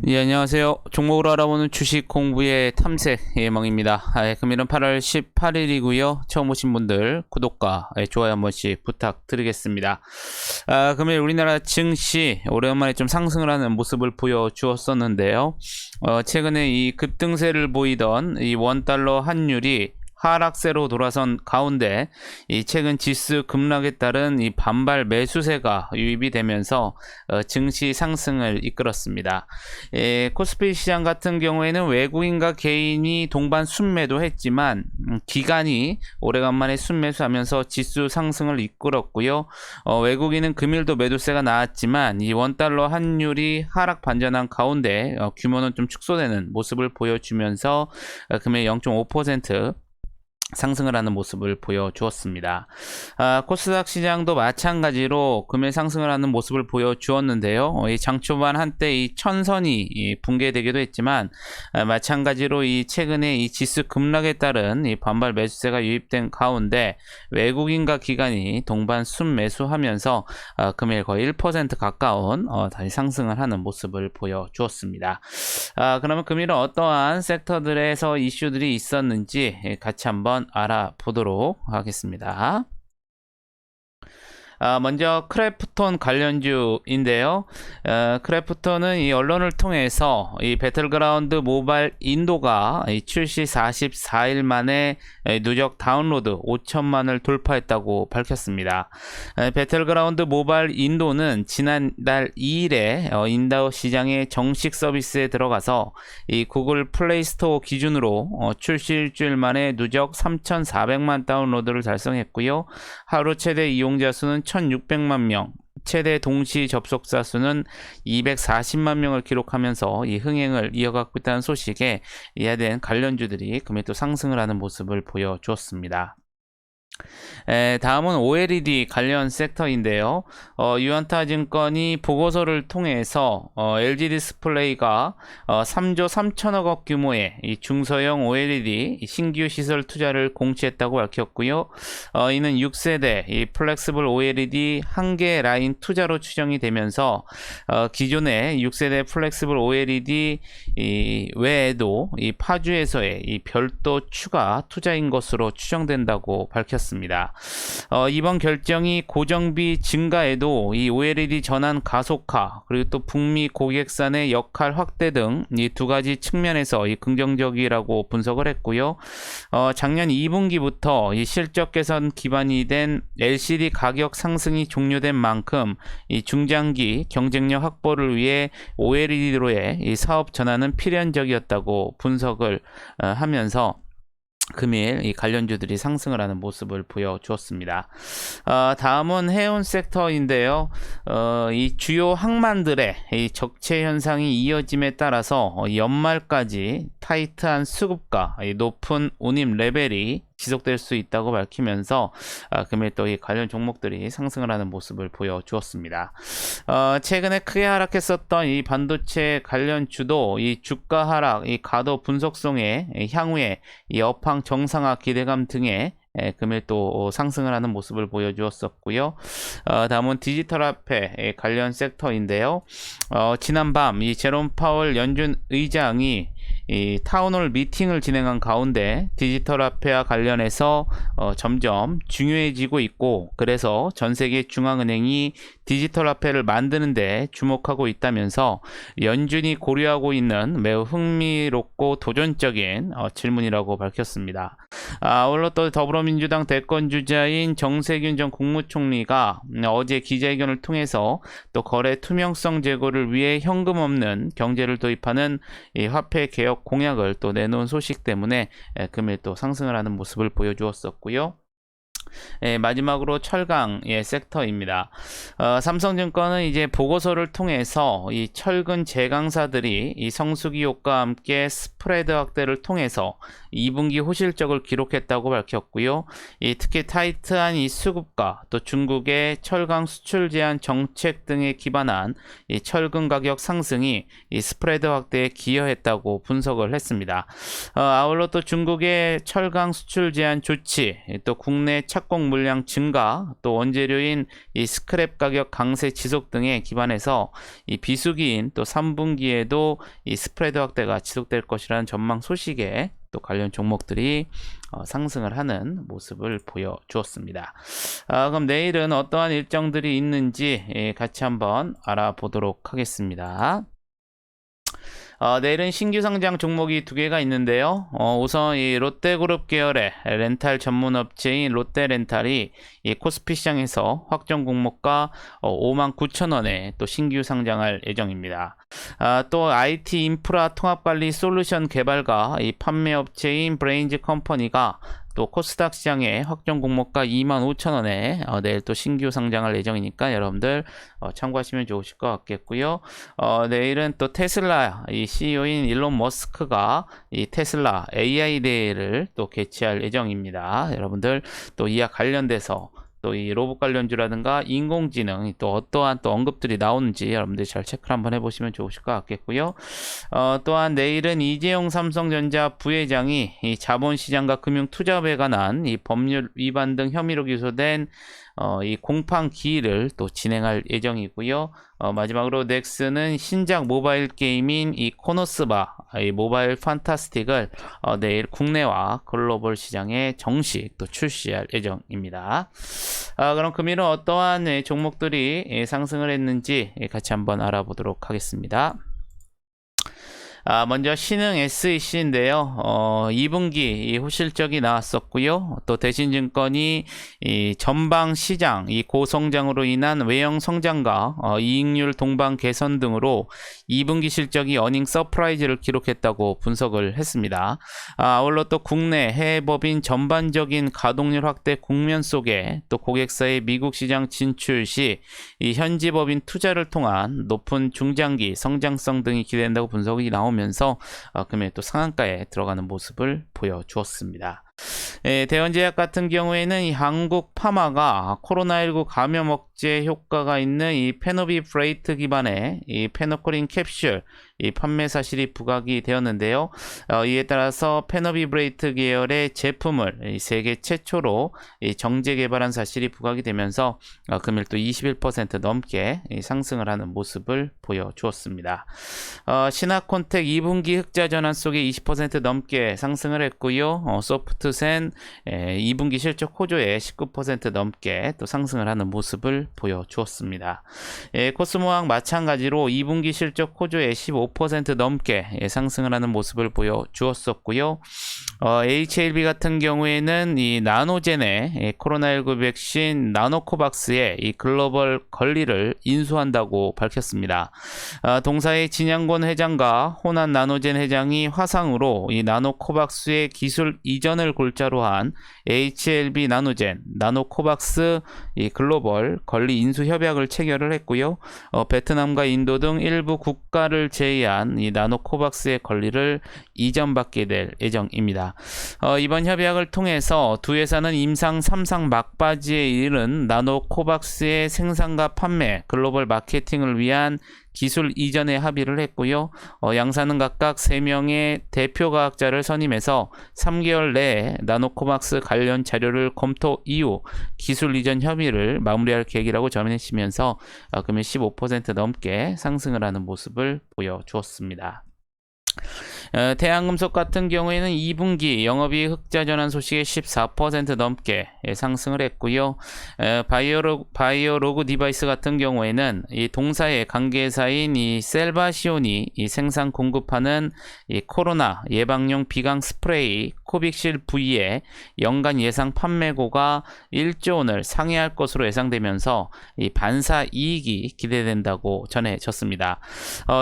예, 안녕하세요. 종목을 알아보는 주식 공부의 탐색 예망입니다. 금일은 8월 18일이고요. 처음 오신 분들 구독과 좋아요 한 번씩 부탁드리겠습니다. 금일 우리나라 증시 오랜만에 좀 상승을 하는 모습을 보여주었었는데요. 최근에 이 급등세를 보이던 이 원달러 환율이 하락세로 돌아선 가운데 이 최근 지수 급락에 따른 이 반발 매수세가 유입이 되면서 증시 상승을 이끌었습니다. 코스피 시장 같은 경우에는 외국인과 개인이 동반 순매도 했지만 기관이 오래간만에 순매수하면서 지수 상승을 이끌었고요. 외국인은 금일도 매도세가 나왔지만 이 원달러 환율이 하락 반전한 가운데 규모는 좀 축소되는 모습을 보여주면서 금일 0.5% 상승을 하는 모습을 보여주었습니다. 코스닥 시장도 마찬가지로 금일 상승을 하는 모습을 보여주었는데요. 이 장 초반 한때 이 천선이 붕괴되기도 했지만 마찬가지로 이 최근에 이 지수 급락에 따른 이 반발 매수세가 유입된 가운데 외국인과 기관이 동반 순매수하면서 금일 거의 1% 가까운 다시 상승을 하는 모습을 보여주었습니다. 그러면 금일은 어떠한 섹터들에서 이슈들이 있었는지 같이 한번 알아보도록 하겠습니다. 먼저 크래프톤 관련주인데요. 크래프톤은 이 언론을 통해서 이 배틀그라운드 모바일 인도가 이 출시 44일 만에 누적 다운로드 5천만을 돌파했다고 밝혔습니다. 배틀그라운드 모바일 인도는 지난달 2일에 인도 시장의 정식 서비스에 들어가서 이 구글 플레이 스토어 기준으로 출시 일주일 만에 누적 3,400만 다운로드를 달성했고요. 하루 최대 이용자 수는 1,600만 명, 최대 동시 접속자 수는 240만 명을 기록하면서 이 흥행을 이어가고 있다는 소식에 이에 대한 관련주들이 금일 또 상승을 하는 모습을 보여주었습니다. 다음은 OLED 관련 섹터인데요. 유안타증권이 보고서를 통해서 LG 디스플레이가 3조 3천억 원 규모의 이 중소형 OLED 신규 시설 투자를 공시했다고 밝혔고요. 이는 6세대 이 플렉스블 OLED 한 개 라인 투자로 추정이 되면서 기존의 6세대 플렉스블 OLED 외에도 이 파주에서의 이 별도 추가 투자인 것으로 추정된다고 밝혔습니다. 이번 결정이 고정비 증가에도 이 OLED 전환 가속화 그리고 또 북미 고객산의 역할 확대 등 이 두 가지 측면에서 이 긍정적이라고 분석을 했고요. 작년 2분기부터 이 실적 개선 기반이 된 LCD 가격 상승이 종료된 만큼 이 중장기 경쟁력 확보를 위해 OLED로의 이 사업 전환은 필연적이었다고 분석을 하면서 금일 이 관련주들이 상승을 하는 모습을 보여주었습니다. 다음은 해운 섹터인데요. 이 주요 항만들의 이 적체 현상이 이어짐에 따라서 연말까지 타이트한 수급과 높은 운임 레벨이 지속될 수 있다고 밝히면서 금일 또 이 관련 종목들이 상승을 하는 모습을 보여주었습니다. 최근에 크게 하락했었던 이 반도체 관련주도 이 주가 하락, 이 가도 분석성에 향후에 이 업황 정상화 기대감 등의 금일 또 상승을 하는 모습을 보여주었었고요. 다음은 디지털 화폐 관련 섹터인데요. 지난밤 이 제롬 파월 연준 의장이 이 타운홀 미팅을 진행한 가운데 디지털 화폐와 관련해서 점점 중요해지고 있고 그래서 전 세계 중앙은행이 디지털 화폐를 만드는데 주목하고 있다면서 연준이 고려하고 있는 매우 흥미롭고 도전적인 질문이라고 밝혔습니다. 아울러 또 더불어민주당 대권주자인 정세균 전 국무총리가 어제 기자회견을 통해서 또 거래 투명성 제고를 위해 현금 없는 경제를 도입하는 이 화폐 개혁 공약을 또 내놓은 소식 때문에 금일 또 상승을 하는 모습을 보여주었었고요. 마지막으로 철강의 섹터입니다. 삼성증권은 이제 보고서를 통해서 이 철근 제강사들이 이 성수기 효과와 함께 스프레드 확대를 통해서 2분기 호실적을 기록했다고 밝혔고요. 특히 타이트한 이 수급과 또 중국의 철강 수출 제한 정책 등에 기반한 이 철근 가격 상승이 이 스프레드 확대에 기여했다고 분석을 했습니다. 아울러 또 중국의 철강 수출 제한 조치, 또 국내 착 착공 물량 증가, 또 원재료인 이 스크랩 가격 강세 지속 등에 기반해서 이 비수기인 또 3분기에도 이 스프레드 확대가 지속될 것이라는 전망 소식에 또 관련 종목들이 상승을 하는 모습을 보여주었습니다. 그럼 내일은 어떠한 일정들이 있는지 같이 한번 알아보도록 하겠습니다. 내일은 신규 상장 종목이 두 개가 있는데요. 우선 이 롯데그룹 계열의 렌탈 전문 업체인 롯데렌탈이 이 코스피 시장에서 확정 공모가 59,000원에 또 신규 상장할 예정입니다. 또 IT 인프라 통합관리 솔루션 개발과 이 판매 업체인 브레인즈 컴퍼니가 또 코스닥 시장에 확정 공모가 25,000원에 내일 또 신규 상장할 예정이니까 여러분들 참고하시면 좋으실 것 같겠고요. 내일은 또 테슬라 이 CEO인 일론 머스크가 이 테슬라 AI 대회를 또 개최할 예정입니다. 여러분들 또 이와 관련돼서 또 이 로봇 관련주라든가 인공지능 또 어떠한 또 언급들이 나오는지 여러분들이 잘 체크를 한번 해보시면 좋으실 것 같겠고요. 또한 내일은 이재용 삼성전자 부회장이 이 자본시장과 금융투자업에 관한 이 법률 위반 등 혐의로 기소된 이 공판 기일을 또 진행할 예정이고요. 마지막으로 넥슨은 신작 모바일 게임인 이 코노스바 이 모바일 판타스틱을 내일 국내와 글로벌 시장에 정식 또 출시할 예정입니다. 그럼 금일은 어떠한 종목들이 상승을 했는지 같이 한번 알아보도록 하겠습니다. 먼저 신흥 SEC인데요. 2분기 이 호실적이 나왔었고요. 또 대신증권이 이 전방 시장 이 고성장으로 인한 외형 성장과 이익률 동반 개선 등으로 2분기 실적이 어닝 서프라이즈를 기록했다고 분석을 했습니다. 아울러 또 국내 해외 법인 전반적인 가동률 확대 국면 속에 또 고객사의 미국 시장 진출 시 이 현지 법인 투자를 통한 높은 중장기 성장성 등이 기대된다고 분석이 나오면서 금일 또 상한가에 들어가는 모습을 보여주었습니다. 대원제약 같은 경우에는 이 한국 파마가 코로나19 감염 억제 효과가 있는 이 페노비프레이트 기반의 이 페노코린 캡슐 이 판매 사실이 부각이 되었는데요. 이에 따라서 페노비브레이트 계열의 제품을 이 세계 최초로 이 정제 개발한 사실이 부각이 되면서 금일 또 21% 넘게 상승을 하는 모습을 보여주었습니다. 신화콘텍 2분기 흑자 전환 속에 20% 넘게 상승을 했고요. 소프트센 2분기 실적 호조에 19% 넘게 또 상승을 하는 모습을 보여주었습니다. 코스모항 마찬가지로 2분기 실적 호조에 15% 넘게 상승을 하는 모습을 보여주었었고요. HLB 같은 경우에는 이 나노젠의 코로나19 백신 나노코박스의 이 글로벌 권리를 인수한다고 밝혔습니다. 동사의 진양권 회장과 호난 나노젠 회장이 화상으로 이 나노코박스의 기술 이전을 골자로 한 HLB 나노젠 나노코박스 이 글로벌 권리 인수 협약을 체결을 했고요. 베트남과 인도 등 일부 국가를 제외한 이 나노코박스의 권리를 이전받게 될 예정입니다. 이번 협약을 통해서 두 회사는 임상 3상 막바지에 이른 나노코박스의 생산과 판매, 글로벌 마케팅을 위한 기술 이전에 합의를 했고요. 양사는 각각 3명의 대표 과학자를 선임해서 3개월 내에 나노코박스 관련 자료를 검토 이후 기술 이전 협의를 마무리할 계획이라고 전해지면서 금일 15% 넘게 상승을 하는 모습을 보여주었습니다. 대한금속 같은 경우에는 2분기 영업이익 흑자 전환 소식에 14% 넘게 상승을 했고요. 바이오로그 디바이스 같은 경우에는 이 동사의 관계사인 이 셀바시온이 이 생산 공급하는 이 코로나 예방용 비강 스프레이 코빅실 V의 연간 예상 판매고가 1조 원을 상회할 것으로 예상되면서 이 반사 이익이 기대된다고 전해졌습니다.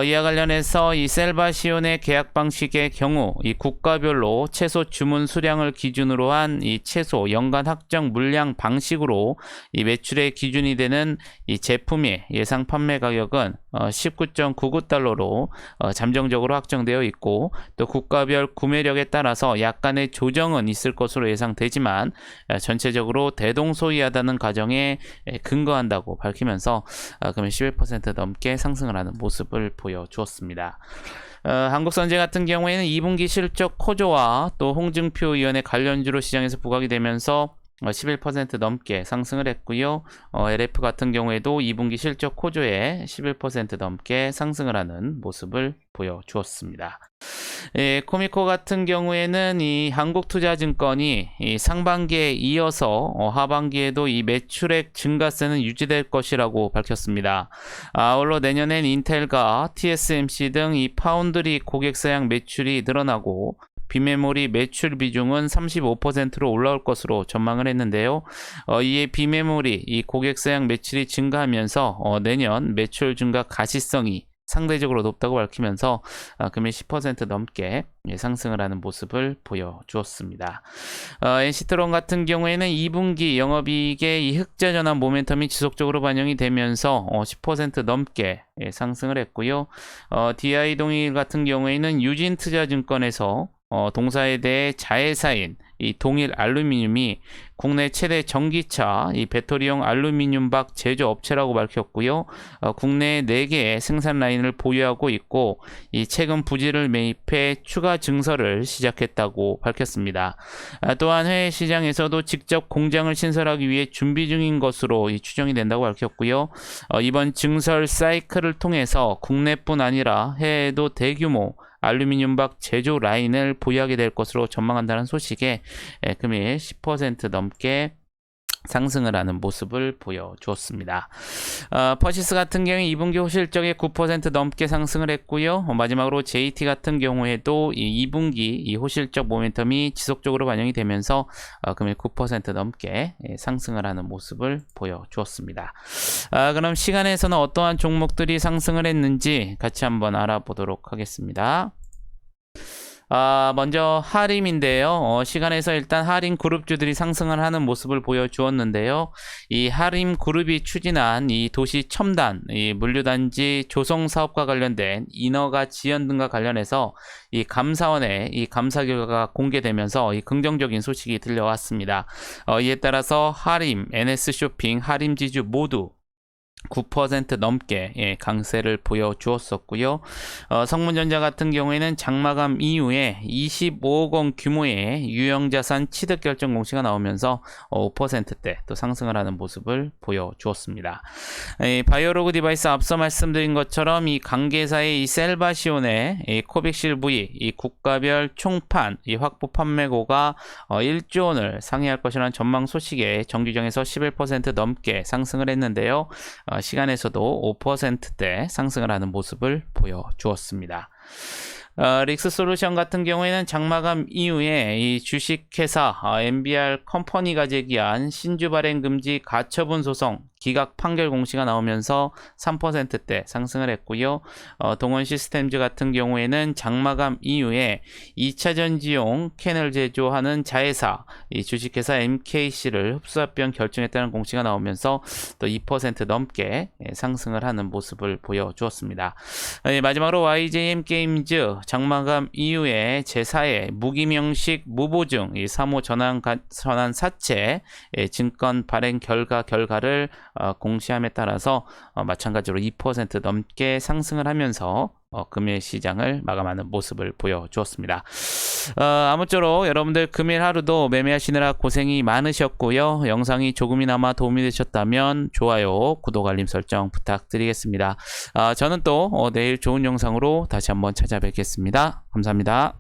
이와 관련해서 이 셀바시온의 계약 방식의 경우 이 국가별로 채소 주문 수량을 기준으로 한 이 채소 연간 확정 물량 방식으로 이 매출의 기준이 되는 이 제품의 예상 판매 가격은 19.99달러로 잠정적으로 확정되어 있고 또 국가별 구매력에 따라서 약간의 조정은 있을 것으로 예상되지만 전체적으로 대동소이하다는 가정에 근거한다고 밝히면서 금일 11% 넘게 상승을 하는 모습을 보여주었습니다. 한국선제 같은 경우에는 2분기 실적 호조와 또 홍준표 의원의 관련주로 시장에서 부각이 되면서 11% 넘게 상승을 했고요. LF 같은 경우에도 2분기 실적 호조에 11% 넘게 상승을 하는 모습을 보여주었습니다. 코미코 같은 경우에는 이 한국투자증권이 이 상반기에 이어서 하반기에도 이 매출액 증가세는 유지될 것이라고 밝혔습니다. 아울러 내년엔 인텔과 TSMC 등 이 파운드리 고객사양 매출이 늘어나고 비메모리 매출 비중은 35%로 올라올 것으로 전망을 했는데요. 이에 비메모리 이 고객사양 매출이 증가하면서 내년 매출 증가 가시성이 상대적으로 높다고 밝히면서 금일 10% 넘게 상승을 하는 모습을 보여주었습니다. NC트론 같은 경우에는 2분기 영업이익의 이 흑자 전환 모멘텀이 지속적으로 반영이 되면서 10% 넘게 상승을 했고요. DI동일 같은 경우에는 유진투자증권에서 동사에 대해 자회사인 이 동일 알루미늄이 국내 최대 전기차 이 배터리용 알루미늄 박 제조업체라고 밝혔고요. 국내 4개의 생산 라인을 보유하고 있고 이 최근 부지를 매입해 추가 증설을 시작했다고 밝혔습니다. 또한 해외 시장에서도 직접 공장을 신설하기 위해 준비 중인 것으로 추정이 된다고 밝혔고요. 이번 증설 사이클을 통해서 국내뿐 아니라 해외에도 대규모 알루미늄박 제조 라인을 보유하게 될 것으로 전망한다는 소식에 금일 10% 넘게 상승을 하는 모습을 보여주었습니다. 퍼시스 같은 경우에 2분기 호실적에 9% 넘게 상승을 했고요. 마지막으로 JT 같은 경우에도 이 2분기 이 호실적 모멘텀이 지속적으로 반영이 되면서 금일 9% 넘게 상승을 하는 모습을 보여주었습니다. 그럼 시간에서는 어떠한 종목들이 상승을 했는지 같이 한번 알아보도록 하겠습니다. 먼저 하림인데요. 시간에서 일단 하림 그룹주들이 상승을 하는 모습을 보여주었는데요. 이 하림 그룹이 추진한 이 도시 첨단, 이 물류단지 조성 사업과 관련된 인허가 지연 등과 관련해서 이 감사원의 이 감사 결과가 공개되면서 이 긍정적인 소식이 들려왔습니다. 이에 따라서 하림, NS쇼핑, 하림지주 모두 9% 넘게 강세를 보여주었었고요. 성문전자 같은 경우에는 장마감 이후에 25억 원 규모의 유형자산 취득 결정 공시가 나오면서 5%대 또 상승을 하는 모습을 보여주었습니다. 바이오로그 디바이스 앞서 말씀드린 것처럼 이 관계사의 이 셀바시온의 이 코빅실 V 이 국가별 총판 이 확보 판매고가 1조 원을 상회할 것이라는 전망 소식에 정규정에서 11% 넘게 상승을 했는데요. 시간에서도 5%대 상승을 하는 모습을 보여주었습니다. 릭스솔루션 같은 경우에는 장마감 이후에 이 주식회사 MBR 컴퍼니가 제기한 신주 발행 금지 가처분 소송 기각 판결 공시가 나오면서 3%대 상승을 했고요. 동원 시스템즈 같은 경우에는 장마감 이후에 2차 전지용 캔을 제조하는 자회사 이 주식회사 MKC를 흡수합병 결정했다는 공시가 나오면서 또 2% 넘게 상승을 하는 모습을 보여주었습니다. 마지막으로 YJM 게임즈 장마감 이후에 제4회 무기명식 무보증 이 사모 전환 사채 증권 발행 결과를 공시함에 따라서 마찬가지로 2% 넘게 상승을 하면서 금일 시장을 마감하는 모습을 보여주었습니다. 아무쪼록 여러분들 금일 하루도 매매하시느라 고생이 많으셨고요. 영상이 조금이나마 도움이 되셨다면 좋아요, 구독, 알림 설정 부탁드리겠습니다. 저는 또 내일 좋은 영상으로 다시 한번 찾아뵙겠습니다. 감사합니다.